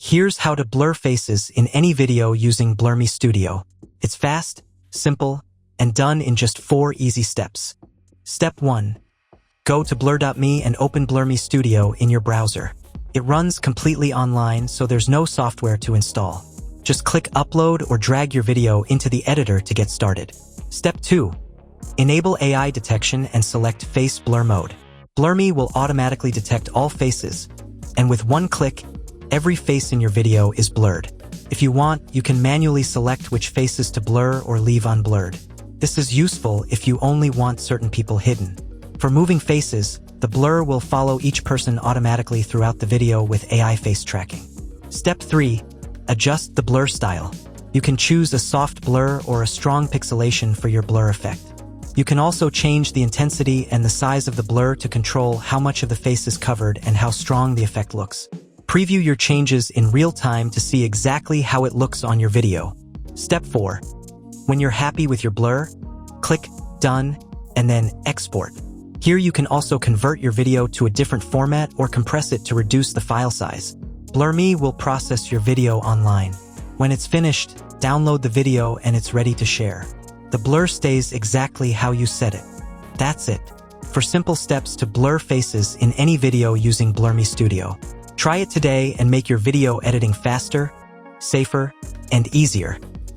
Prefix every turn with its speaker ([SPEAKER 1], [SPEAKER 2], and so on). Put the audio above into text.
[SPEAKER 1] Here's how to blur faces in any video using BlurMe Studio. It's fast, simple, and done in just 4 easy steps. Step 1. Go to blur.me and open BlurMe Studio in your browser. It runs completely online, so there's no software to install. Just click Upload or drag your video into the editor to get started. Step 2. Enable AI detection and select Face Blur Mode. BlurMe will automatically detect all faces, and with one click, every face in your video is blurred. If you want, you can manually select which faces to blur or leave unblurred. This is useful if you only want certain people hidden. For moving faces, the blur will follow each person automatically throughout the video with AI face tracking. Step 3. Adjust the blur style. You can choose a soft blur or a strong pixelation for your blur effect. You can also change the intensity and the size of the blur to control how much of the face is covered and how strong the effect looks. Preview your changes in real time to see exactly how it looks on your video. Step 4. When you're happy with your blur, click Done and then Export. Here you can also convert your video to a different format or compress it to reduce the file size. BlurMe will process your video online. When it's finished, download the video and it's ready to share. The blur stays exactly how you set it. That's it. For simple steps to blur faces in any video using BlurMe Studio. Try it today and make your video editing faster, safer, and easier.